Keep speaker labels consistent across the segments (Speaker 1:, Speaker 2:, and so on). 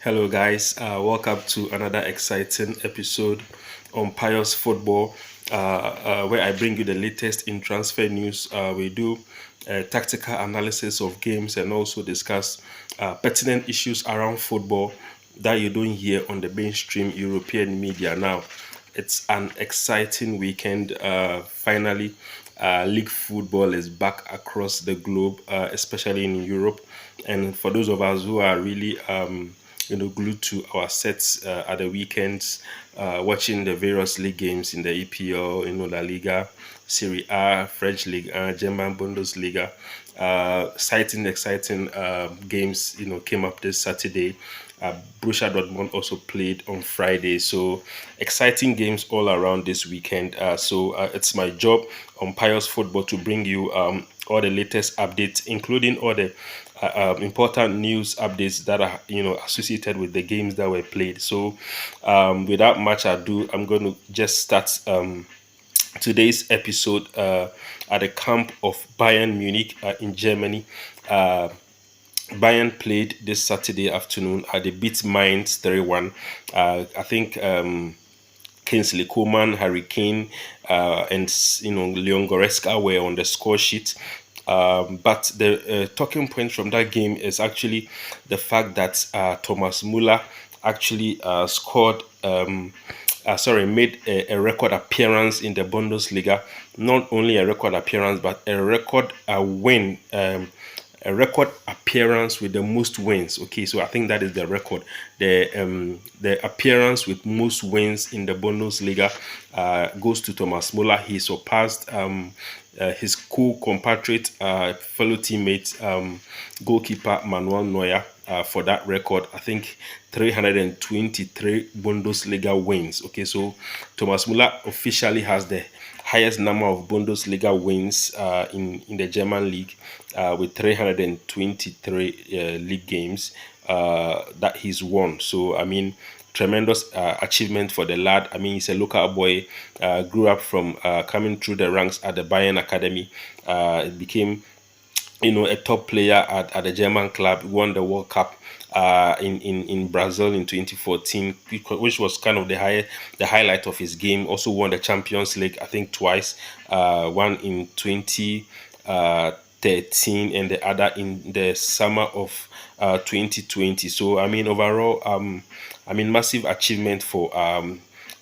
Speaker 1: Hello, guys. Welcome to another exciting episode on Pious Football, where I bring you the latest in transfer news. We do tactical analysis of games and also discuss pertinent issues around football that you don't hear on the mainstream European media. Now, it's an exciting weekend. Finally, league football is back across the globe, especially in Europe. And for those of us who are really glued to our sets at the weekends, watching the various league games in the EPL, La Liga, Serie A, French League, German Bundesliga. Exciting games, came up this Saturday. Borussia Dortmund also played on Friday, so exciting games all around this weekend. So it's my job on Pious Football to bring you all the latest updates, including all the important news updates that are associated with the games that were played. So without much ado, I'm going to just start today's episode at the camp of Bayern Munich in Germany. Bayern played this Saturday afternoon. They beat Mainz 3-1. I think Kingsley Coman, Harry Kane, and Leon Goretzka were on the score sheet. But the talking point from that game is actually the fact that Thomas Muller actually made a record appearance in the Bundesliga. Not only a record appearance, but a record win. A record appearance with the most wins. Okay, so I think that is the record. The appearance with most wins in the Bundesliga goes to Thomas Muller. He surpassed his co-compatriot, fellow teammate, goalkeeper Manuel Neuer for that record. I think 323 Bundesliga wins. Okay, so Thomas Muller officially has the highest number of Bundesliga wins in the German league with 323 league games that he's won. So, I mean, tremendous achievement for the lad. I mean, he's a local boy, grew up from coming through the ranks at the Bayern Academy, became a top player at the German club, won the World Cup in Brazil in 2014, which was kind of the highlight of his game. Also won the Champions League, I think twice, one in 2013 and the other in the summer of 2020. So I mean, overall, massive achievement for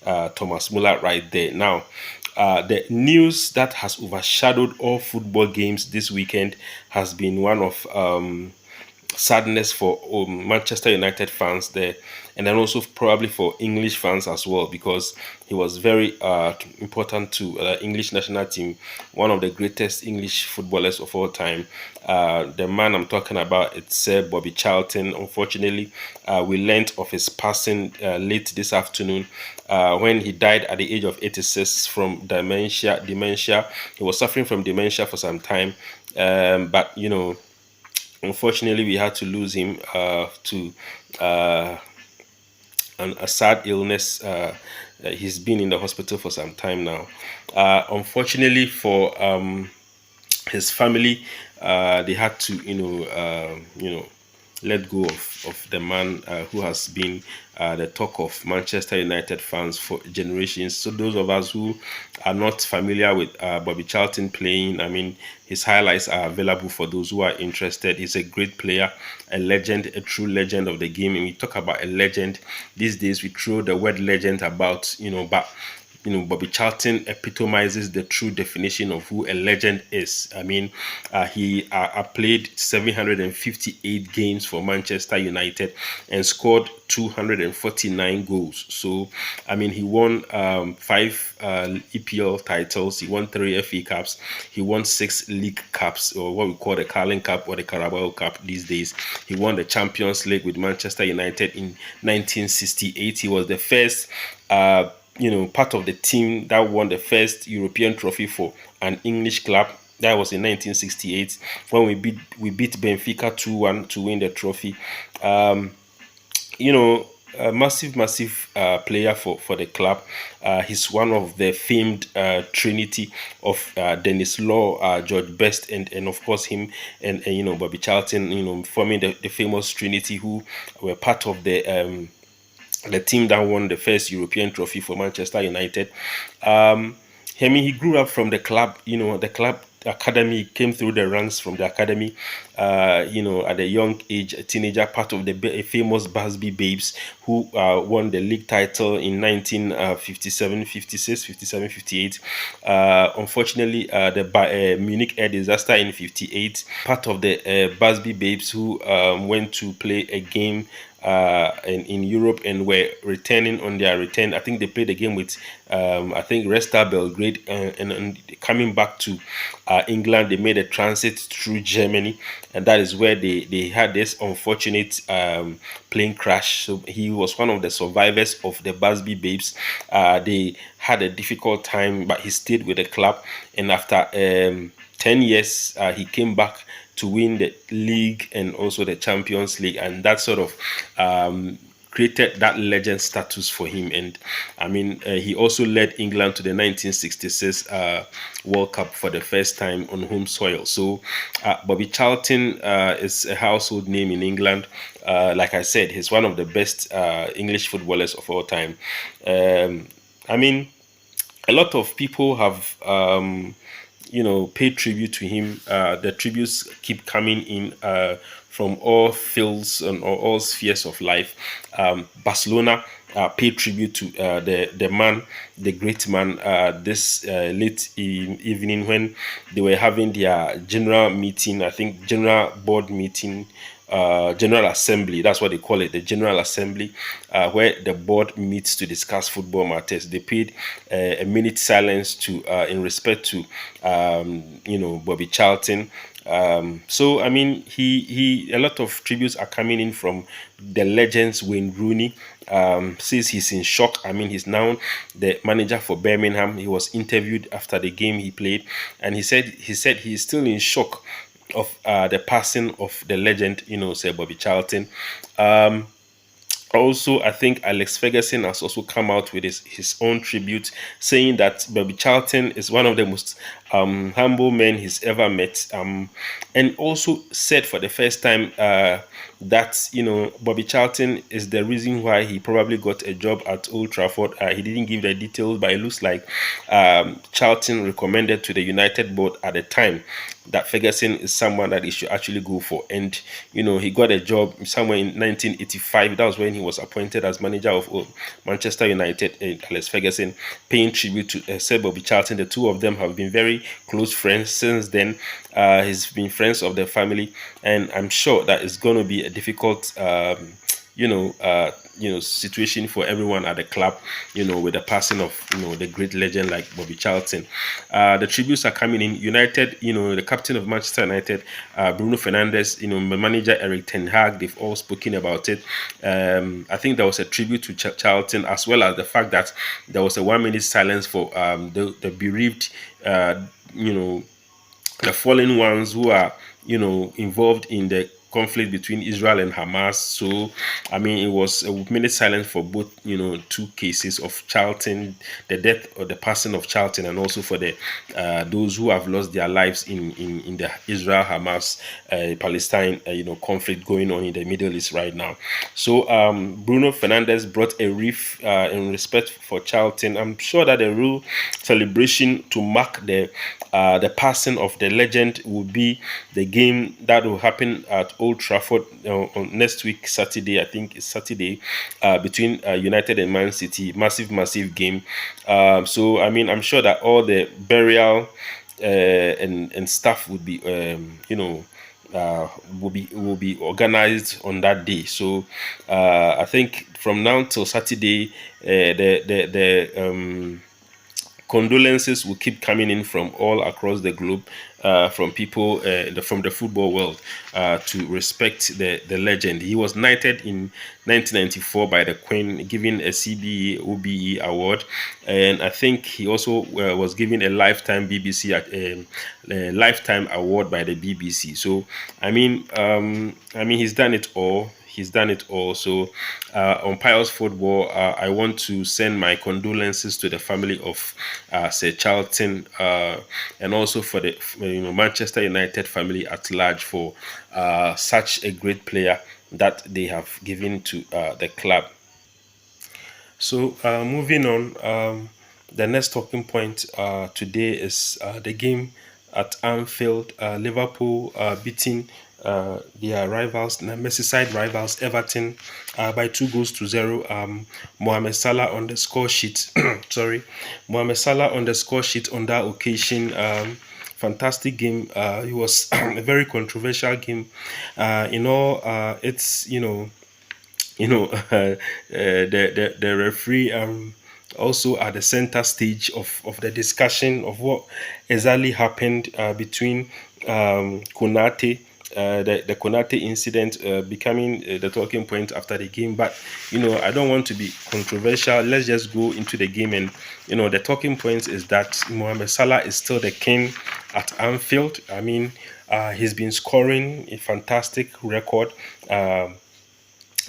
Speaker 1: Thomas Muller right there. Now, the news that has overshadowed all football games this weekend has been one of sadness for Manchester United fans there, and then also probably for English fans as well, because he was very important to English national team, one of the greatest English footballers of all time. The man I'm talking about, it's Sir Bobby Charlton. Unfortunately, we learnt of his passing late this afternoon when he died at the age of 86 from dementia. He was suffering from dementia for some time, but unfortunately, we had to lose him to a sad illness. He's been in the hospital for some time now. Unfortunately for his family, they had to, let go of the man who has been the talk of Manchester United fans for generations. So those of us who are not familiar with Bobby Charlton playing, I mean, his highlights are available for those who are interested. He's a great player, a legend, a true legend of the game. And we talk about a legend these days, we throw the word legend about, but Bobby Charlton epitomizes the true definition of who a legend is. I mean, he played 758 games for Manchester United and scored 249 goals. So, I mean, he won 5 EPL titles. He won 3 FA Cups. He won 6 League Cups, or what we call the Carling Cup or the Carabao Cup these days. He won the Champions League with Manchester United in 1968. He was the first part of the team that won the first European trophy for an English club. That was in 1968 when we beat Benfica 2-1 to win the trophy. a massive player for the club. He's one of the famed trinity of Dennis Law, George Best, and of course him and Bobby Charlton, forming the famous trinity who were part of the team that won the first European trophy for Manchester United. I mean, he grew up from the club, the club academy, came through the ranks from the academy, at a young age, a teenager, part of the famous Busby Babes, who won the league title in 1957, 56, 57, 58. Unfortunately, the Munich air disaster in 58, part of the Busby Babes who went to play a game in Europe and were returning on their return. I think they played a game with, I think, Red Star Belgrade, and coming back to England, they made a transit through Germany, and that is where they had this unfortunate plane crash. So he was one of the survivors of the Busby Babes. They had a difficult time, but he stayed with the club, and after 10 years, he came back to win the league and also the Champions League, and that sort of created that legend status for him. And I mean, he also led England to the 1966 World Cup for the first time on home soil. So Bobby Charlton is a household name in England. Like I said, he's one of the best English footballers of all time. I mean, a lot of people have pay tribute to him. The tributes keep coming in from all fields and all spheres of life. Barcelona pay tribute to the man, the great man, this late evening when they were having their general meeting, I think general board meeting, General Assembly. That's what they call it, the General Assembly, where the board meets to discuss football matters. They paid a minute silence to in respect to Bobby Charlton. So I mean, he a lot of tributes are coming in from the legends. Wayne Rooney says he's in shock. I mean, he's now the manager for Birmingham. He was interviewed after the game he played, and he said he's still in shock of the passing of the legend, Sir Bobby Charlton. Also, I think Alex Ferguson has also come out with his own tribute, saying that Bobby Charlton is one of the most humble men he's ever met, and also said for the first time that Bobby Charlton is the reason why he probably got a job at Old Trafford. He didn't give the details, but it looks like Charlton recommended to the United board at the time that Ferguson is someone that he should actually go for. And he got a job somewhere in 1985. That was when he was appointed as manager of Manchester United. Alex Ferguson paying tribute to Sir Bobby Charlton. The two of them have been very close friends since then. He's been friends of the family, and I'm sure that it's going to be a difficult situation for everyone at the club, with the passing of, the great legend like Bobby Charlton. The tributes are coming in. United, the captain of Manchester United, Bruno Fernandes, manager Eric Ten Hag, they've all spoken about it. I think there was a tribute to Charlton, as well as the fact that there was a 1 minute silence for the bereaved, the fallen ones who are, involved in the conflict between Israel and Hamas. So, I mean, it was a minute silence for both, two cases of Charlton, the death or the passing of Charlton, and also for the those who have lost their lives in the Israel-Hamas Palestine conflict going on in the Middle East right now. So, Bruno Fernandes brought a wreath in respect for Charlton. I'm sure that the real celebration to mark the passing of the legend will be the game that will happen at Old Trafford on next week, Saturday. I think it's Saturday, between United and Man City. Massive game. So I mean, I'm sure that all the burial and stuff would be will be organized on that day. So I think from now till Saturday, the condolences will keep coming in from all across the globe, from people from the football world, to respect the legend. He was knighted in 1994 by the Queen, given a CBE OBE award, and I think he also was given a lifetime BBC lifetime award by the BBC. So I mean he's done it all. he's done it all. So on Pious Football, I want to send my condolences to the family of Sir Charlton, and also for the Manchester United family at large for such a great player that they have given to the club. So moving on, the next talking point today is the game at Anfield. Liverpool beating their rivals, the Merseyside rivals, Everton, by 2 goals to 0. Mohamed Salah on the score sheet. Sorry, Mohamed Salah on the score sheet on that occasion. Fantastic game. It was a very controversial game. It's the referee also at the center stage of the discussion of what exactly happened between Konate. The Konate incident becoming the talking point after the game, but I don't want to be controversial. Let's just go into the game, and the talking point is that Mohamed Salah is still the king at Anfield. I mean, he's been scoring a fantastic record.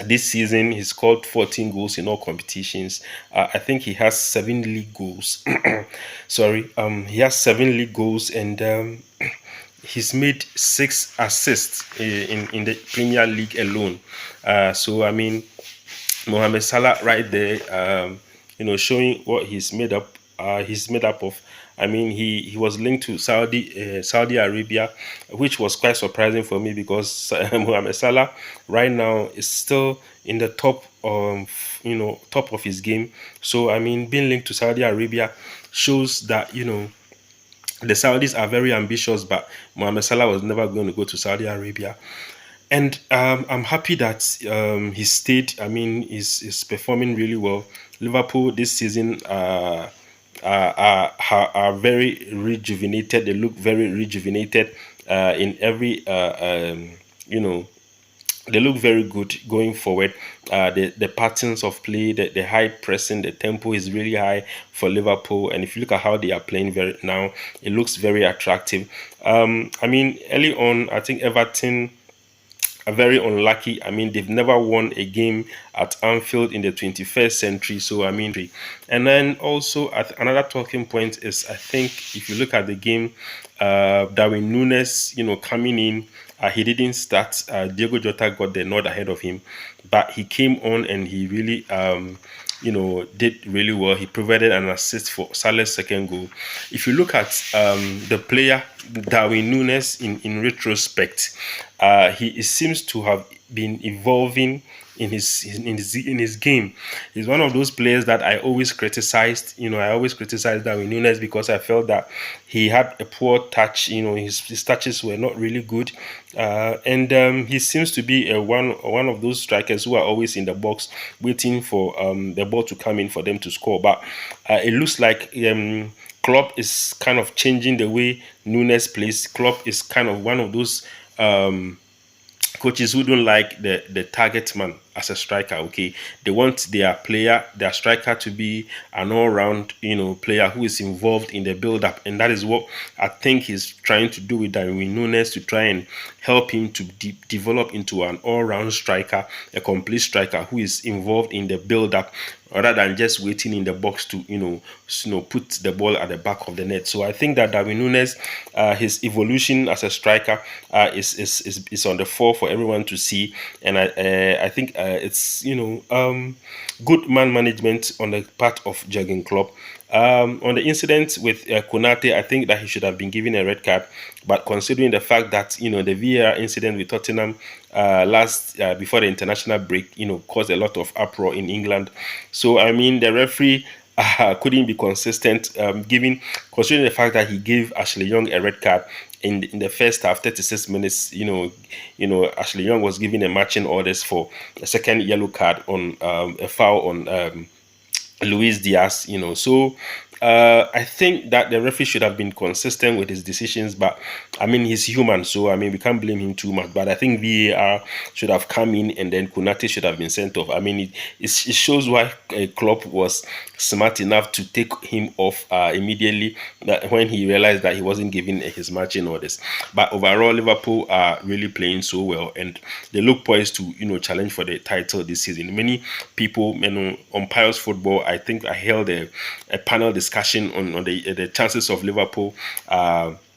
Speaker 1: This season, he scored 14 goals in all competitions. I think he has 7 league goals. Sorry, he has 7 league goals, and he's made 6 assists in the Premier League alone. So I mean, Mohamed Salah right there, showing what he's made up. He's made up of. I mean, he was linked to Saudi Arabia, which was quite surprising for me because Mohamed Salah right now is still in the top of his game. So I mean, being linked to Saudi Arabia shows that the Saudis are very ambitious, but Mohamed Salah was never going to go to Saudi Arabia. And I'm happy that he stayed. I mean, he's performing really well. Liverpool this season are very rejuvenated. They look very rejuvenated in every, they look very good going forward. The patterns of play, the high pressing, the tempo is really high for Liverpool. And if you look at how they are playing now, it looks very attractive. I mean, early on, I think Everton are very unlucky. I mean, they've never won a game at Anfield in the 21st century. So, I mean, and then also another talking point is, I think, if you look at the game, Darwin Núñez, coming in, he didn't start. Diego Jota got the nod ahead of him, but he came on and he really, did really well. He provided an assist for Salah's second goal. If you look at the player Darwin Núñez in retrospect, he seems to have been evolving in his game. He's one of those players that I always criticized. I always criticized Darwin Núñez because I felt that he had a poor touch. His touches were not really good, and he seems to be one of those strikers who are always in the box waiting for the ball to come in for them to score. But it looks like Klopp is kind of changing the way Núñez plays. Klopp is kind of one of those coaches who don't like the target man as a striker. Okay, they want their striker to be an all-round player who is involved in the build-up, and that is what I think he's trying to do with Darwin Núñez, to try and help him to develop into an all-round striker, a complete striker who is involved in the build-up rather than just waiting in the box to put the ball at the back of the net. So I think that Darwin Núñez, his evolution as a striker is on the fore for everyone to see, and I think it's good man management on the part of Jurgen Klopp. On the incident with Konate, I think that he should have been given a red card, but considering the fact that the VAR incident with Tottenham before the international break caused a lot of uproar in England. So I mean, the referee couldn't be consistent, considering the fact that he gave Ashley Young a red card in the first half, 36 minutes. Ashley Young was given a matching orders for a second yellow card on a foul on Luis Diaz. So I think that the referee should have been consistent with his decisions, but I mean he's human, so I mean we can't blame him too much. But I think VAR should have come in, and then Konate should have been sent off. I mean it shows why Klopp was smart enough to take him off immediately that when he realized that he wasn't giving his matching orders. But overall, Liverpool are really playing so well, and they look poised to challenge for the title this season. Many people, on Pious Football, I think I held a panel discussion on the chances of Liverpool.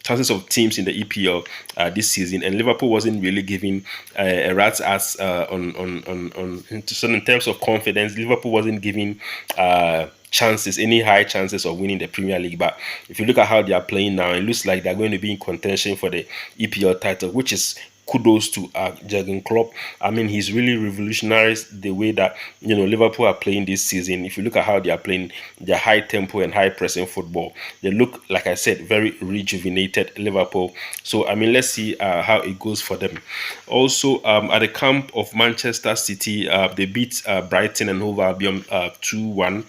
Speaker 1: Chances of teams in the EPL this season, and Liverpool wasn't really giving a rat's ass so in terms of confidence. Liverpool wasn't giving any high chances of winning the Premier League. But if you look at how they are playing now, it looks like they're going to be in contention for the EPL title, which is kudos to Jurgen Klopp. I mean, he's really revolutionized the way that Liverpool are playing this season. If you look at how they are playing, their high tempo and high pressing football, they look, like I said, very rejuvenated Liverpool. So I mean, let's see how it goes for them. Also, at the camp of Manchester City, they beat Brighton and Hove Albion 2-1.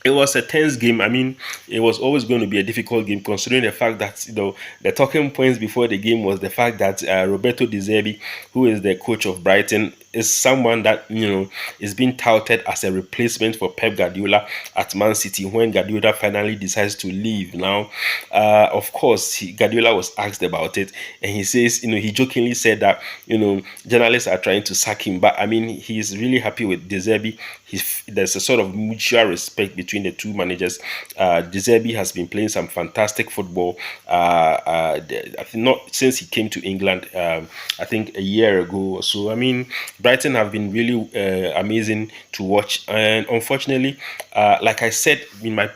Speaker 1: It was a tense game. I mean, it was always going to be a difficult game, considering the fact that the talking points before the game was the fact that Roberto De Zerbi, who is the coach of Brighton, is someone that is being touted as a replacement for Pep Guardiola at Man City when Guardiola finally decides to leave. Now, of course, Guardiola was asked about it, and he says, he jokingly said that journalists are trying to sack him, but I mean, he's really happy with De Zerbi. There's a sort of mutual respect between the two managers. De Zerbi has been playing some fantastic football. I think not since he came to England. I think a year ago or so. I mean, Brighton have been really amazing to watch, and unfortunately, like I said in my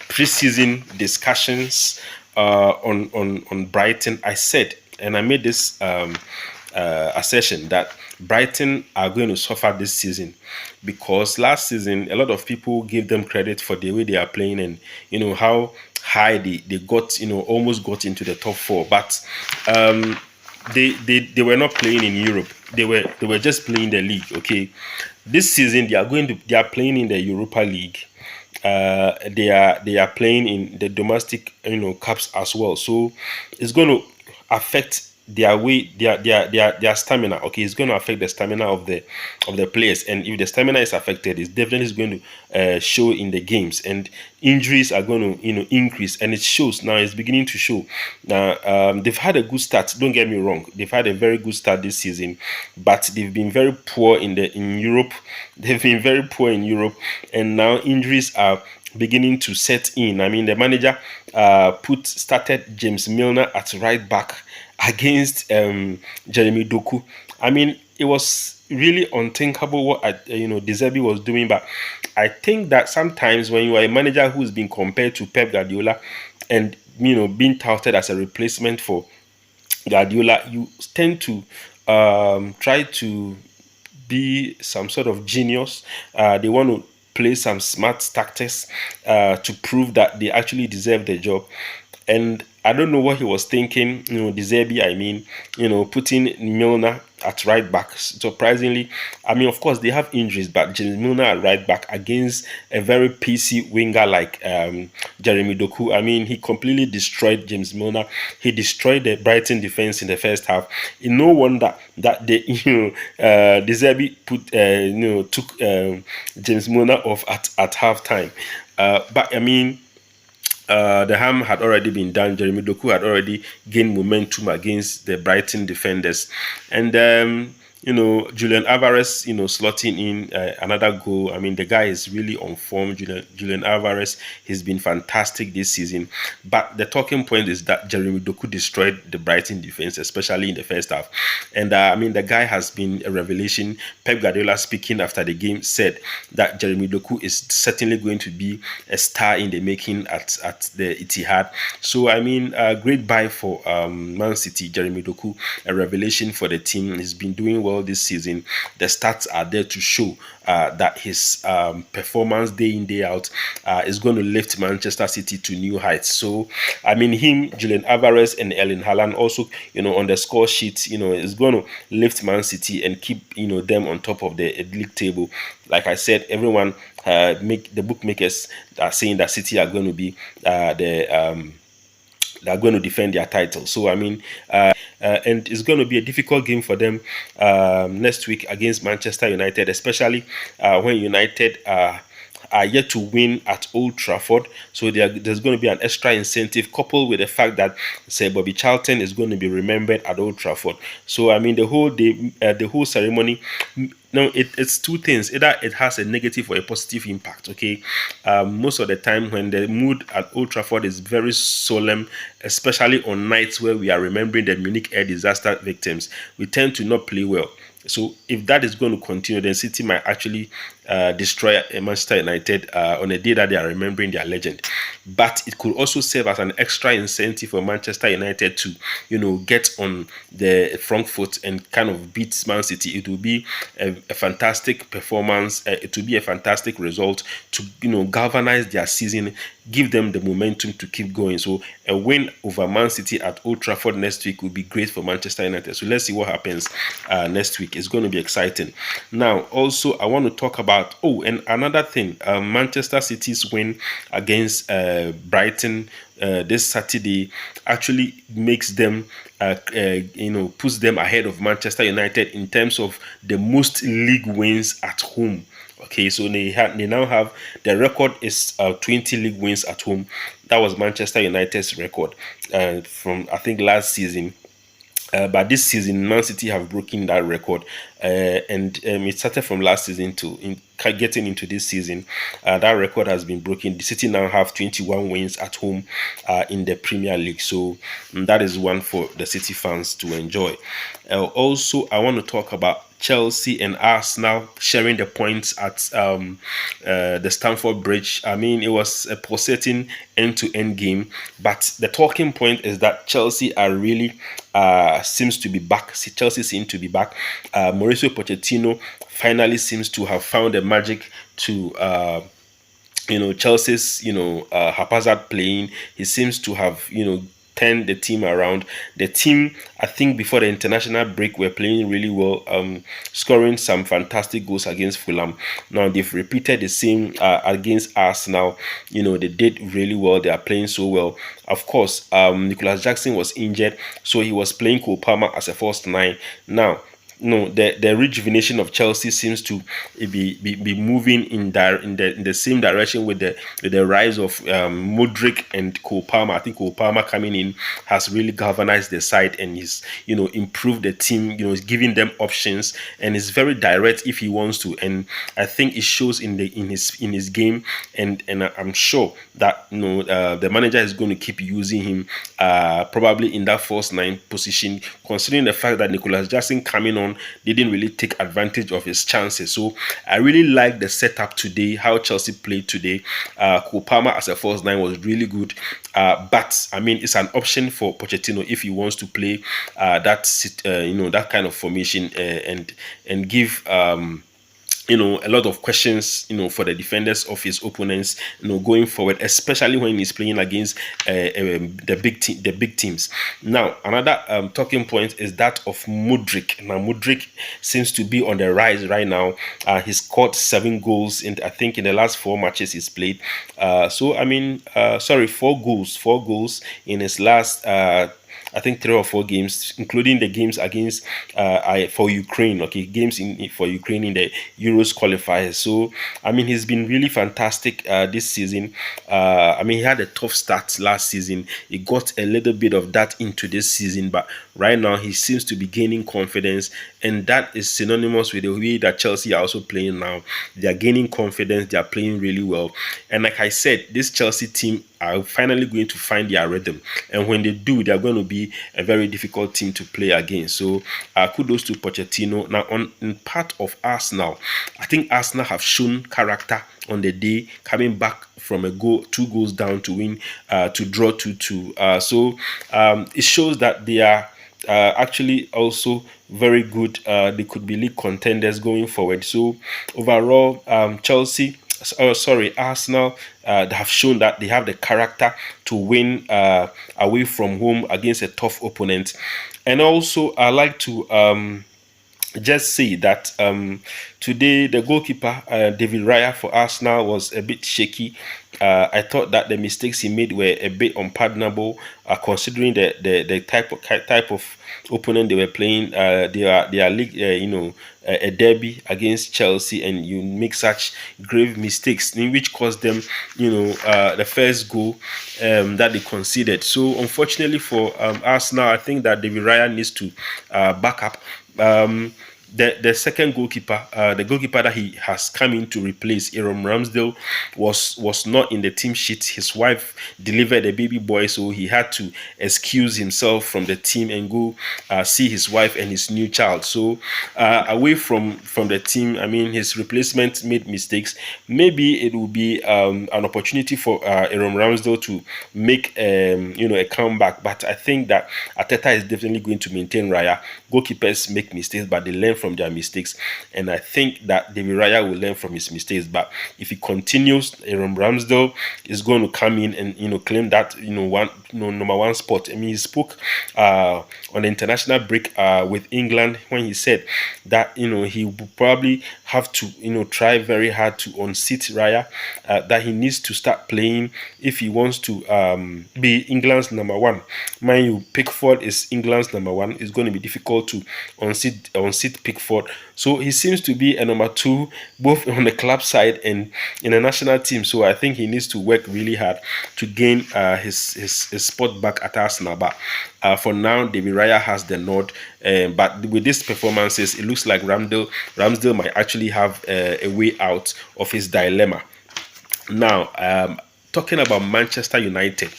Speaker 1: preseason discussions on Brighton, I said, and I made this assertion that Brighton are going to suffer this season, because last season a lot of people gave them credit for the way they are playing, and how high they got, almost got into the top four, but they were not playing in Europe. They were just playing the league. Okay, this season they are playing in the Europa League. They are playing in the domestic cups as well, so it's going to affect their stamina. Okay, it's going to affect the stamina of the players, and if the stamina is affected, it's definitely going to show in the games, and injuries are going to increase, and it shows now. It's beginning to show now. They've had a good start, don't get me wrong. They've had a very good start this season, but they've been very poor in Europe. They've been very poor in Europe, and now injuries are beginning to set in. I mean, the manager started James Milner at right back against Jeremy Doku. I mean, it was really unthinkable what De Zerbi was doing. But I think that sometimes when you are a manager who is being compared to Pep Guardiola, and being touted as a replacement for Guardiola, you tend to try to be some sort of genius. They want to play some smart tactics to prove that they actually deserve the job. And I don't know what he was thinking, De Zerbi, I mean, putting Milner at right back. Surprisingly, I mean, of course, they have injuries, but James Milner at right back against a very PC winger like Jeremy Doku. I mean, he completely destroyed James Milner. He destroyed the Brighton defense in the first half. No wonder that they, De Zerbi took James Milner off at halftime. But I mean, the harm had already been done. Jeremy Doku had already gained momentum against the Brighton defenders, and Julian Alvarez, slotting in another goal. I mean, the guy is really on form. Julian Alvarez, he's been fantastic this season. But the talking point is that Jeremy Doku destroyed the Brighton defense, especially in the first half. And I mean, the guy has been a revelation. Pep Guardiola, speaking after the game, said that Jeremy Doku is certainly going to be a star in the making at the Etihad. So I mean, a great buy for Man City. Jeremy Doku, a revelation for the team. He's been doing well well this season. The stats are there to show that his performance day in day out is going to lift Manchester City to new heights. So I mean, him, Julian Alvarez, and Erling Haaland also, on the score sheet, is going to lift Man City and keep them on top of the league table. Like I said, everyone make the bookmakers are saying that City are going to be they're going to defend their title. So I mean, and it's going to be a difficult game for them next week against Manchester United, especially when United are yet to win at Old Trafford. So there's going to be an extra incentive, coupled with the fact that, say, Bobby Charlton is going to be remembered at Old Trafford. So I mean, the whole day, the whole ceremony. No, it's two things. Either it has a negative or a positive impact. Okay, most of the time when the mood at Old Trafford is very solemn, especially on nights where we are remembering the Munich air disaster victims, we tend to not play well. So if that is going to continue, then City might actually destroy Manchester United on a day that they are remembering their legend. But it could also serve as an extra incentive for Manchester United to, get on the front foot and kind of beat Man City. It will be a fantastic performance. It will be a fantastic result to, galvanize their season, give them the momentum to keep going. So a win over Man City at Old Trafford next week will be great for Manchester United. So let's see what happens next week. It's going to be exciting. Now, also, I want to talk about, and another thing, Manchester City's win against Brighton this Saturday actually makes them, puts them ahead of Manchester United in terms of the most league wins at home. Okay, so they now have, the record is 20 league wins at home. That was Manchester United's record from, I think, last season. But this season, Man City have broken that record, and it started from last season to getting into this season. That record has been broken. The City now have 21 wins at home in the Premier League. So that is one for the City fans to enjoy. Also, I want to talk about Chelsea and Arsenal sharing the points at the Stamford Bridge. I mean, it was a pulsating end-to-end game, but the talking point is that Chelsea are really seems to be back. Chelsea seem to be back. Mauricio Pochettino finally seems to have found the magic to Chelsea's haphazard playing. He seems to have turn the team around. The team, I think, before the international break, were playing really well, scoring some fantastic goals against Fulham. Now they've repeated the same against Arsenal. They did really well. They are playing so well. Of course, Nicholas Jackson was injured, so he was playing Cole Palmer as a first nine. Now, the rejuvenation of Chelsea seems to be moving in the same direction with the rise of Mudryk and Cole Palmer. I think Cole Palmer coming in has really galvanized the side, and he's improved the team. He's giving them options, and is very direct if he wants to. And I think it shows in his game, and I'm sure that the manager is going to keep using him probably in that first nine position, considering the fact that Nicholas Jackson coming on didn't really take advantage of his chances. So I really like the setup today, how Chelsea played today. Cole Palmer as a false nine was really good, but I mean, it's an option for Pochettino if he wants to play that kind of formation and give a lot of questions, for the defenders of his opponents, going forward, especially when he's playing against the big teams. Now, another talking point is that of Mudryk. Now, Mudryk seems to be on the rise right now. He scored 7 goals in the last 4 matches he's played. 4 goals in his last I think 3 or 4 games, including the games against for Ukraine. Okay, games for Ukraine in the Euros qualifiers. So I mean, he's been really fantastic this season. I mean, he had a tough start last season. He got a little bit of that into this season, but right now he seems to be gaining confidence, and that is synonymous with the way that Chelsea are also playing now. They are gaining confidence. They are playing really well, and like I said, this Chelsea team are finally going to find their rhythm, and when they do, they are going to be a very difficult team to play against. So kudos to Pochettino. Now, in part of Arsenal, I think Arsenal have shown character on the day, coming back from 2 goals down to win, to draw 2-2. So it shows that they are actually also very good. They could be league contenders going forward. So overall, Chelsea, sorry, Arsenal, they have shown that they have the character to win away from home against a tough opponent. And also, I like to just say that today the goalkeeper David Raya for Arsenal was a bit shaky. I thought that the mistakes he made were a bit unpardonable, considering the type of opponent they were playing. They are league, a derby against Chelsea, and you make such grave mistakes, in which caused them, the first goal that they conceded. So unfortunately for Arsenal, I think that David Raya needs to back up. The second goalkeeper, the goalkeeper that he has come in to replace, Aaron Ramsdale, was not in the team sheet. His wife delivered a baby boy, so he had to excuse himself from the team and go see his wife and his new child. So away from the team, I mean, his replacement made mistakes. Maybe it will be an opportunity for Aaron Ramsdale to make a comeback. But I think that Arteta is definitely going to maintain Raya. Goalkeepers make mistakes, but they learn from their mistakes, and I think that David Raya will learn from his mistakes. But if he continues, Aaron Ramsdale is going to come in and claim that number one spot. I mean, he spoke on the international break with England when he said that he will probably have to try very hard to unseat Raya, that he needs to start playing if he wants to be England's number one. Mind you, Pickford is England's number one. It's going to be difficult to unseat Pickford. So he seems to be a number two, both on the club side and in the national team. So I think he needs to work really hard to gain his spot back at Arsenal. But for now, David Raya has the nod. But with these performances, it looks like Ramsdale might actually have a way out of his dilemma. Now, talking about Manchester United,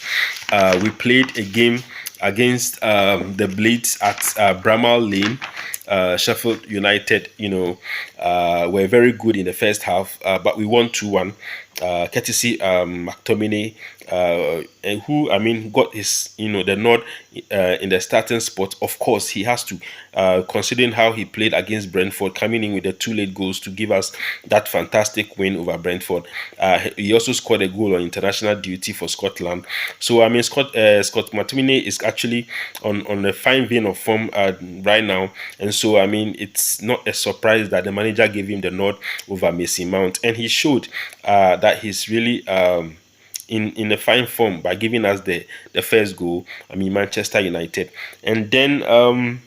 Speaker 1: we played a game against the Blades at Bramall Lane. Sheffield United, were very good in the first half, but we won 2-1. Courtesy McTominay, and who got his the nod in the starting spot. Of course, he has to, considering how he played against Brentford, coming in with the 2 late goals to give us that fantastic win over Brentford. He also scored a goal on international duty for Scotland. So Scott McTominay is actually on a fine vein of form right now, and so it's not a surprise that the manager gave him the nod over Mason Mount, and he showed that he's really in a fine form by giving us the first goal. Manchester United, and then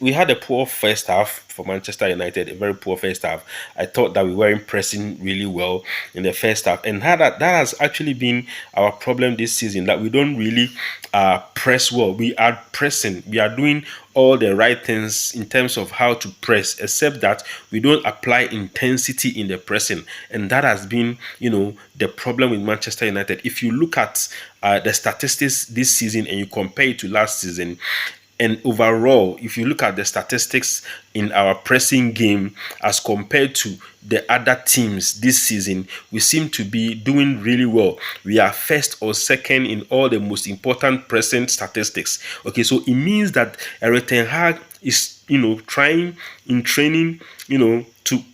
Speaker 1: we had a poor first half for Manchester United, a very poor first half. I thought that we weren't pressing really well in the first half, and that has actually been our problem this season, that we don't really press well. We are pressing, we are doing all the right things in terms of how to press, except that we don't apply intensity in the pressing, and that has been the problem with Manchester United. If you look at the statistics this season and you compare it to last season, and overall, if you look at the statistics in our pressing game as compared to the other teams this season, we seem to be doing really well. We are first or second in all the most important pressing statistics. Okay, so it means that Erik ten Hag is trying in training to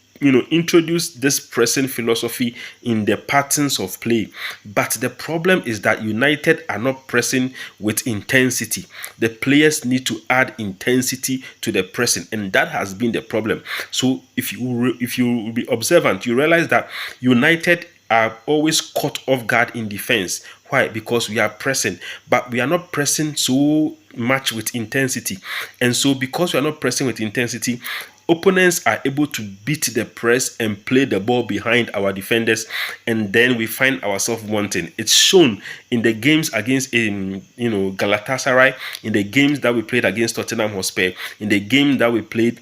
Speaker 1: introduce this pressing philosophy in the patterns of play. But the problem is that United are not pressing with intensity. The players need to add intensity to the pressing, and that has been the problem. So if you be observant, you realize that United are always caught off guard in defense. Why? Because we are pressing, but we are not pressing so much with intensity. And so because we are not pressing with intensity, opponents are able to beat the press and play the ball behind our defenders, and then we find ourselves wanting. It's shown in the games against Galatasaray, in the games that we played against Tottenham Hotspur, in the game that we played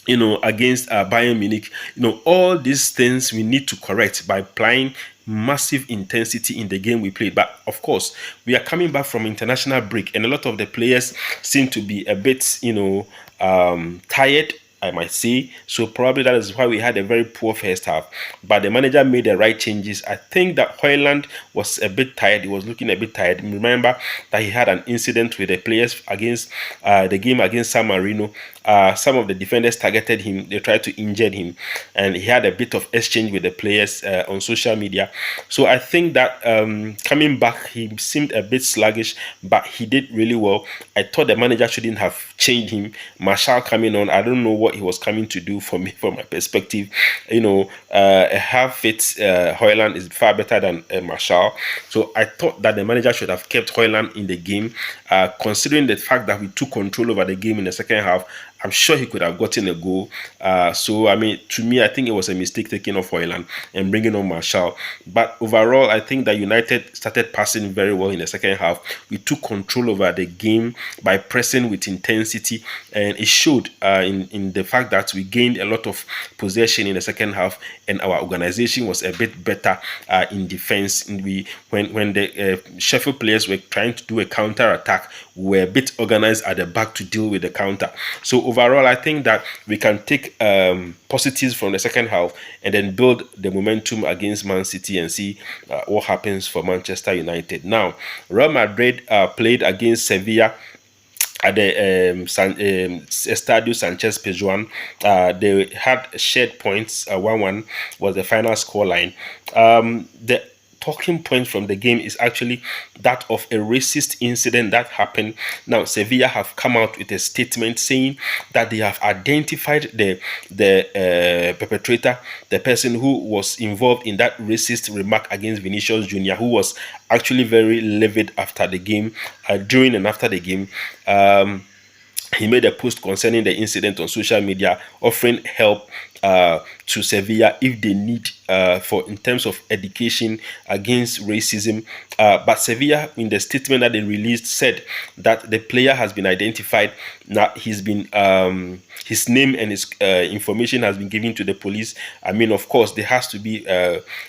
Speaker 1: against Bayern Munich. All these things we need to correct by applying massive intensity in the game we played. But of course, we are coming back from international break, and a lot of the players seem to be a bit tired I might say. So probably that is why we had a very poor first half. But the manager made the right changes. I think that Hoyland was a bit tired. He was looking a bit tired. Remember that he had an incident with the players against the game against San Marino. Some of the defenders targeted him. They tried to injure him, and he had a bit of exchange with the players on social media. So I think that coming back, he seemed a bit sluggish, but he did really well. I thought the manager shouldn't have changed him. Marshall coming on, I don't know what he was coming to do for me, from my perspective. A half-fit Hoyland is far better than Marshall. So I thought that the manager should have kept Hoyland in the game, considering the fact that we took control over the game in the second half. I'm sure he could have gotten a goal. So, I mean, to me, I think it was a mistake taking off Hoyland and bringing on Marshall. But overall, I think that United started passing very well in the second half. We took control over the game by pressing with intensity, and it showed in the fact that we gained a lot of possession in the second half, and our organization was a bit better in defense. And when the Sheffield players were trying to do a counter attack, we were a bit organized at the back to deal with the counter. So overall, I think that we can take positives from the second half and then build the momentum against Man City and see what happens for Manchester United. Now, Real Madrid played against Sevilla at the Estadio Sanchez Pizjuan. They had shared points. 1-1 was the final scoreline. The talking point from the game is actually that of a racist incident that happened. Now, Sevilla have come out with a statement saying that they have identified the perpetrator, the person who was involved in that racist remark against Vinicius Jr., who was actually very livid after the game, during and after the game. He made a post concerning the incident on social media, offering help to Sevilla if they need for in terms of education against racism. But Sevilla, in the statement that they released, said that the player has been identified. Now he's been his name and his information has been given to the police. I mean, of course, there has to be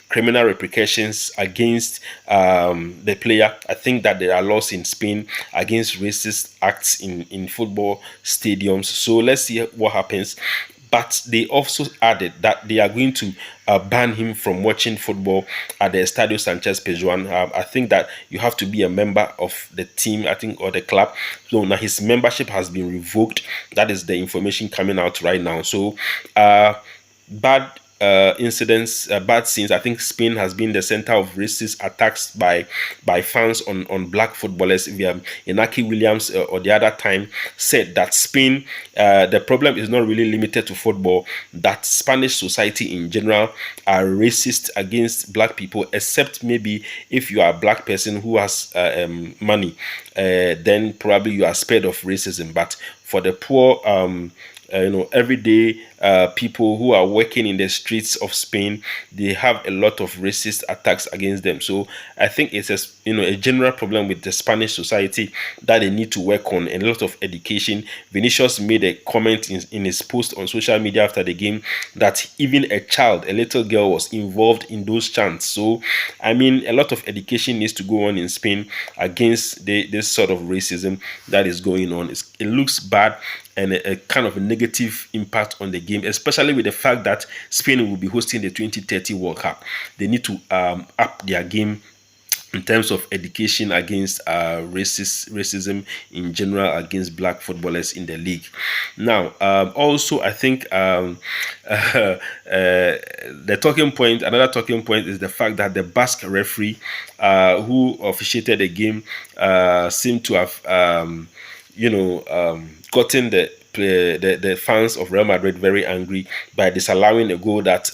Speaker 1: criminal repercussions against the player. I think that there are laws in Spain against racist acts in football stadiums. So let's see what happens. But they also added that they are going to ban him from watching football at the Estadio Sanchez Pizjuan. I think that you have to be a member of the team, I think, or the club. So now his membership has been revoked. That is the information coming out right now. So bad incidents, bad scenes. I think Spain has been the center of racist attacks by fans on black footballers. Inaki Williams or the other time said that Spain, the problem is not really limited to football, that Spanish society in general are racist against black people, except maybe if you are a black person who has money, then probably you are spared of racism. But for the poor, everyday people who are working in the streets of Spain, they have a lot of racist attacks against them. So I think it's a general problem with the Spanish society that they need to work on, and a lot of education. Vinicius made a comment in his post on social media after the game that even a little girl, was involved in those chants. So I mean, a lot of education needs to go on in Spain against this sort of racism that is going on. It looks bad, and a kind of a negative impact on the game, especially with the fact that Spain will be hosting the 2030 World Cup. They need to up their game in terms of education against racism in general against black footballers in the league. Now, also, I think another talking point is the fact that the Basque referee who officiated the game seemed to have gotten the fans of Real Madrid very angry by disallowing a goal that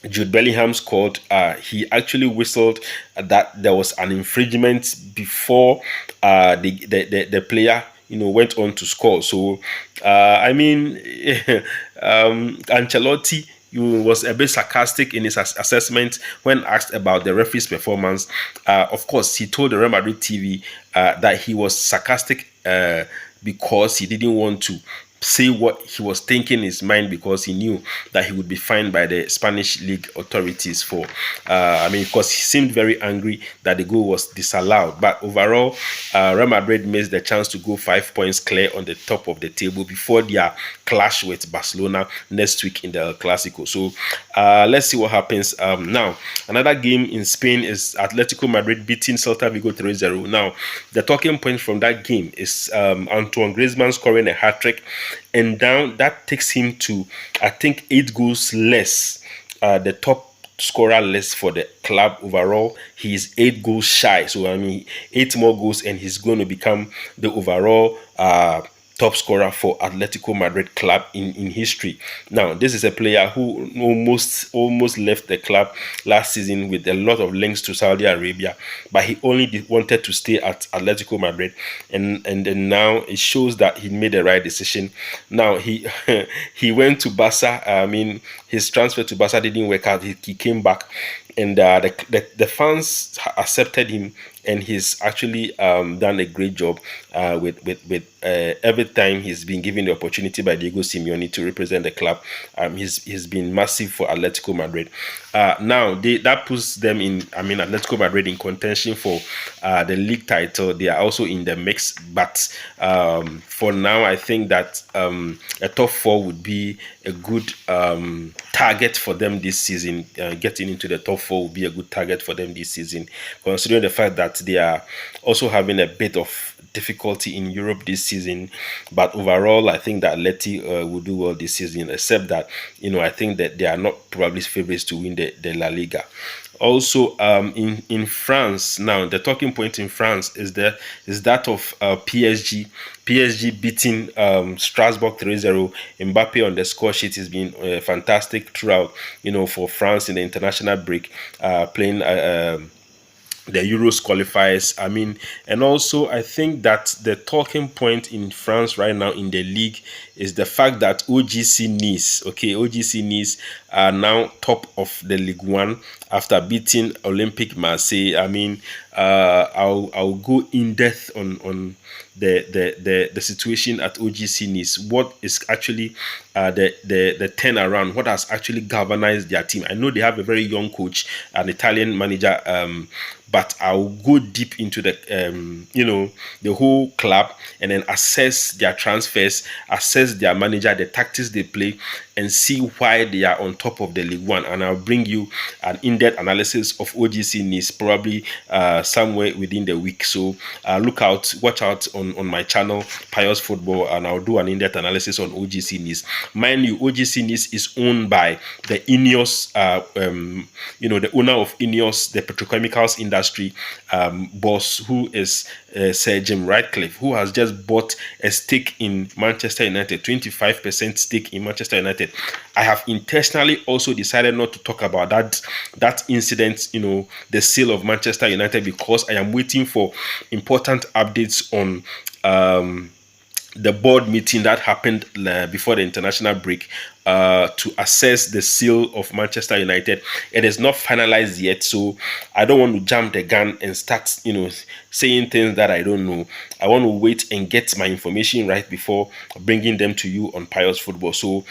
Speaker 1: Jude Bellingham scored. He actually whistled that there was an infringement before the player went on to score. So I mean, Ancelotti was a bit sarcastic in his assessment when asked about the referee's performance. Of course, he told the Real Madrid TV that he was sarcastic because he didn't want to say what he was thinking in his mind, because he knew that he would be fined by the Spanish league authorities for because he seemed very angry that the goal was disallowed. But overall, Real Madrid missed the chance to go 5 points clear on the top of the table before their clash with Barcelona next week in the El Clasico. So let's see what happens. Now, another game in Spain is Atletico Madrid beating Celta Vigo 3-0. Now, the talking point from that game is Antoine Griezmann scoring a hat-trick, and down that takes him to, I think, 8 goals less, the top scorer less for the club overall. He is 8 goals shy, so I mean 8 more goals and he's going to become the overall top scorer for Atletico Madrid club in history. Now, this is a player who almost left the club last season with a lot of links to Saudi Arabia, but he only wanted to stay at Atletico Madrid, and then now it shows that he made the right decision. Now he he went to Barca. I mean, his transfer to Barca didn't work out. He came back, and the fans accepted him, and he's actually done a great job with every time he's been given the opportunity by Diego Simeone to represent the club. He's been massive for Atletico Madrid. Now that puts them in. I mean, Atletico Madrid in contention for the league title. They are also in the mix, but for now, I think that a top 4 would be a good target for them this season. Getting into the top 4 will be a good target for them this season, considering the fact that they are also having a bit of difficulty in Europe this season. But overall, I think that Atleti will do well this season, except that, I think that they are not probably favorites to win the La Liga. Also, in France now, the talking point in France is that of PSG. PSG beating Strasbourg 3-0. Mbappe on the score sheet has been fantastic throughout, for France in the international break, playing the Euros qualifiers. I mean, and also I think that the talking point in France right now in the league is the fact that OGC Nice are now top of the Ligue 1 after beating Olympique Marseille. I mean, I'll go in depth on the situation at OGC Nice. What is actually the turnaround? What has actually galvanized their team? I know they have a very young coach, an Italian manager, but I'll go deep into the whole club, and then assess their transfers, assess their manager, the tactics they play, and see why they are on top of the League One. And I'll bring you an in-depth analysis of OGC Nice probably somewhere within the week. So watch out on my channel, Pious Football, and I'll do an in-depth analysis on OGC Nice. Mind you, OGC Nice is owned by the Ineos, the owner of Ineos, the petrochemicals industry boss, who is Sir Jim Ratcliffe, who has just bought a stake in Manchester United, 25% stake in Manchester United. I have intentionally also decided not to talk about that incident, the sale of Manchester United, because I am waiting for important updates on the board meeting that happened before the international break to assess the sale of Manchester United. It is not finalized yet, so I don't want to jump the gun and start, saying things that I don't know. I want to wait and get my information right before bringing them to you on Pious Football. So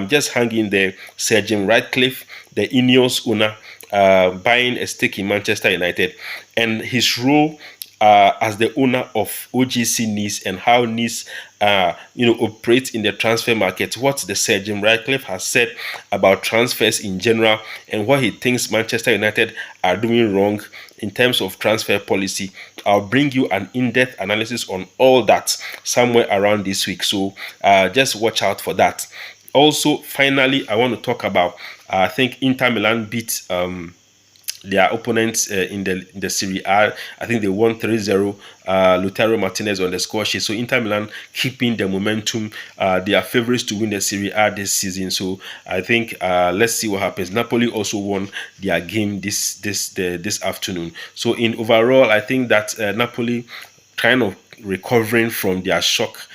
Speaker 1: just hang in there. Sir Jim Ratcliffe, the Ineos owner, buying a stake in Manchester United, and his role as the owner of OGC Nice, and how Nice operates in the transfer market, what the Sir Jim Ratcliffe has said about transfers in general, and what he thinks Manchester United are doing wrong in terms of transfer policy. I'll bring you an in-depth analysis on all that somewhere around this week, so just watch out for that. Also, finally, I want to talk about, I think Inter Milan beat their opponents in the Serie A. I think they won 3-0. Lautaro Martinez on the score sheet. So Inter Milan keeping the momentum. They are favorites to win the Serie A this season. So I think let's see what happens. Napoli also won their game this afternoon. So in overall, I think that Napoli kind of recovering from their shock,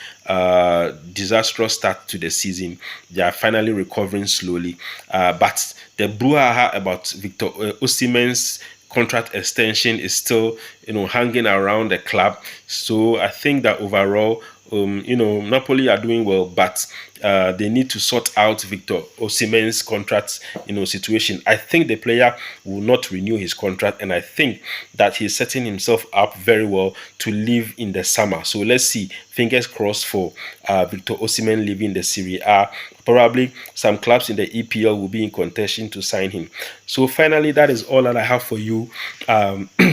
Speaker 1: disastrous start to the season. They are finally recovering slowly, but the brouhaha about Victor Osimhen's contract extension is still hanging around the club. So I think that overall Napoli are doing well, but they need to sort out Victor Osimhen's contract, situation. I think the player will not renew his contract, and I think that he's setting himself up very well to leave in the summer. So let's see. Fingers crossed for Victor Osimhen leaving the Serie A. Probably some clubs in the EPL will be in contention to sign him. So finally, that is all that I have for you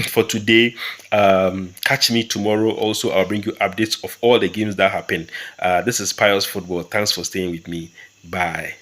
Speaker 1: for today. Catch me tomorrow. Also, I'll bring you updates of all the games that happen. This is Pious Football. Thanks for staying with me. Bye.